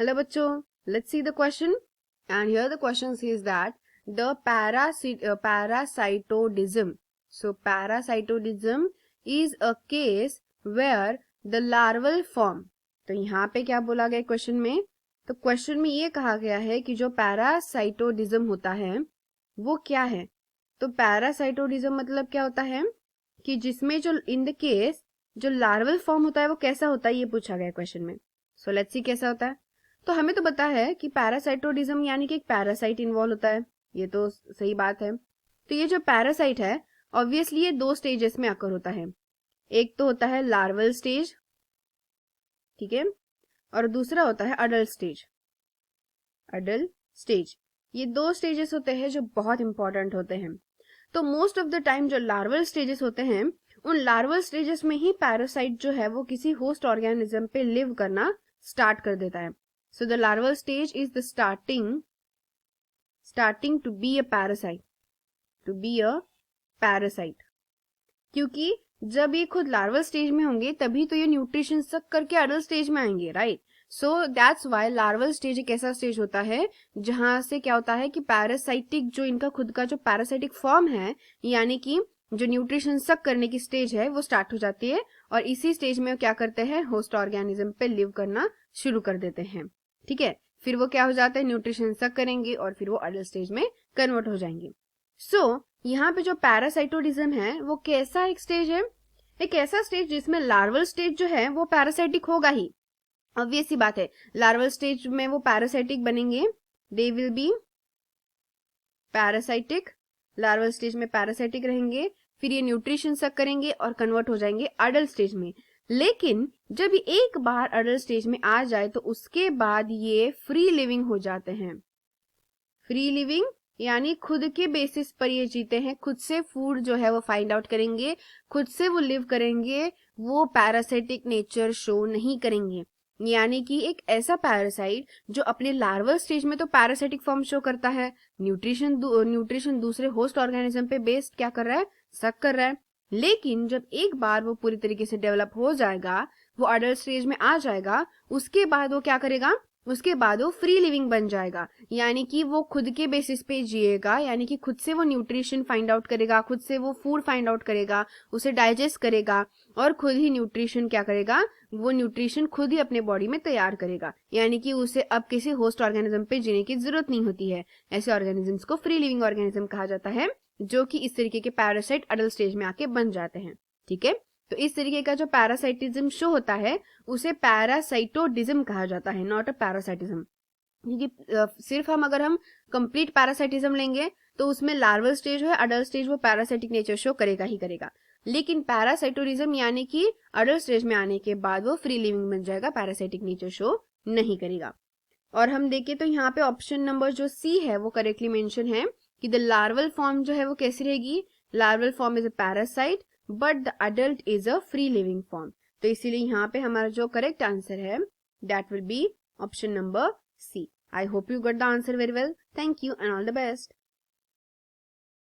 Hello bachcho, let's see the question. And here the question says that the parasitodism. So parasitodism is a case where the larval form. तो यहाँ पे क्या बोला गया question में? तो क्वेश्चन में ये कहा गया है कि जो पैरासाइटोडिज्म होता है वो क्या है. तो पैरासाइटोडिज्म मतलब क्या होता है कि जिसमें जो इन द केस जो लार्वल फॉर्म होता है वो कैसा होता है, ये पूछा गया क्वेश्चन में. सो लेट्स सी कैसा होता है. तो हमें तो पता है कि पैरासाइटोडिज्म यानी कि एक पैरासाइट इन्वॉल्व होता है, ये तो सही बात है. तो ये जो पैरासाइट है ऑब्वियसली ये दो स्टेजेस में आकर होता है. एक तो होता है लार्वल स्टेज, ठीक है, और दूसरा होता है अडल्ट स्टेज. अडल्ट स्टेज, ये दो स्टेजेस होते हैं जो बहुत इंपॉर्टेंट होते हैं. तो मोस्ट ऑफ द टाइम जो लार्वल स्टेजेस होते हैं उन लार्वल स्टेजेस में ही पैरासाइट जो है वो किसी होस्ट ऑर्गेनिज्म पे लिव करना स्टार्ट कर देता है. So the larval stage is the starting to be a parasite, क्योंकि जब ये खुद लार्वल स्टेज में होंगे तभी तो ये न्यूट्रिशन सक करके अडल्ट स्टेज में आएंगे, right. So that's why larval stage एक ऐसा स्टेज होता है जहां से क्या होता है कि पैरासाइटिक जो इनका खुद का जो पैरासाइटिक फॉर्म है यानी कि जो न्यूट्रिशन सक करने की स्टेज है वो स्टार्ट हो जाती है और इसी स्टेज में क्या करते हैं होस्ट ऑर्गेनिज्म पे लिव करना शुरू कर देते हैं. ठीक है, फिर वो क्या हो जाता है न्यूट्रिशन सक करेंगे और फिर वो अडल्ट स्टेज में कन्वर्ट हो जाएंगे. सो यहाँ पे जो पैरासाइटोडिज्म है वो कैसा एक स्टेज है, एक ऐसा स्टेज जिसमें लार्वल स्टेज जो है वो पैरासाइटिक होगा ही. ऑब्वियस सी बात है, लार्वल स्टेज में वो पैरासाइटिक बनेंगे, they will be parasitic. Larval stage में पैरासाइटिक रहेंगे, फिर ये न्यूट्रिशन सक करेंगे और कन्वर्ट हो जाएंगे अडल्ट स्टेज में. लेकिन जब ये एक बार अडल्ट स्टेज में आ जाए तो उसके बाद ये फ्री लिविंग हो जाते हैं. फ्री लिविंग यानी खुद के बेसिस पर ये जीते हैं, खुद से फूड जो है वो फाइंड आउट करेंगे, खुद से वो लिव करेंगे, वो पैरासाइटिक नेचर शो नहीं करेंगे. यानी कि एक ऐसा पैरासाइट जो अपने लार्वल स्टेज में तो पैरासाइटिक फॉर्म शो करता है, न्यूट्रिशन दूसरे होस्ट ऑर्गेनिज्म पे बेस्ड क्या कर रहा है, सक कर रहा है. लेकिन जब एक बार वो पूरी तरीके से डेवलप हो जाएगा, वो अडल्ट स्टेज में आ जाएगा, उसके बाद वो क्या करेगा, उसके बाद वो फ्री लिविंग बन जाएगा. यानी कि वो खुद के बेसिस पे जिएगा, यानी कि खुद से वो न्यूट्रिशन फाइंड आउट करेगा, खुद से वो फूड फाइंड आउट करेगा, उसे डाइजेस्ट करेगा और खुद ही न्यूट्रिशन क्या करेगा, वो न्यूट्रिशन खुद ही अपने बॉडी में तैयार करेगा. यानी कि उसे अब किसी होस्ट ऑर्गेनिज्म पे जीने की जरूरत नहीं होती है. ऐसे ऑर्गेनिजम्स को फ्री लिविंग ऑर्गेनिज्म कहा जाता है जो कि इस तरीके के पैरासाइट अडल्ट स्टेज में आके बन जाते हैं. ठीक है, तो इस तरीके का जो पैरासाइटिज्म शो होता है उसे पैरासाइटोडिज्म कहा जाता है, नॉट अ पैरासाइटिज्म. क्योंकि सिर्फ अगर हम कंप्लीट पैरासाइटिज्म लेंगे तो उसमें लार्वल स्टेज है, अडल्ट स्टेज वो पैरासाइटिक नेचर शो करेगा ही करेगा. लेकिन पैरासाइटोडिज्म यानी कि अडल्ट स्टेज में आने के बाद वो फ्री लिविंग बन जाएगा, पैरासाइटिक नेचर शो नहीं करेगा. और हम देखें तो यहाँ पे ऑप्शन नंबर जो सी है वो करेक्टली मेंशन है कि द लार्वल फॉर्म जो है वो कैसी रहेगी, larval form is a parasite but the adult is a free living form. तो इसीलिए यहाँ पे हमारा जो करेक्ट आंसर है that will be option number C. I hope you got the answer very well. Thank you and all the best.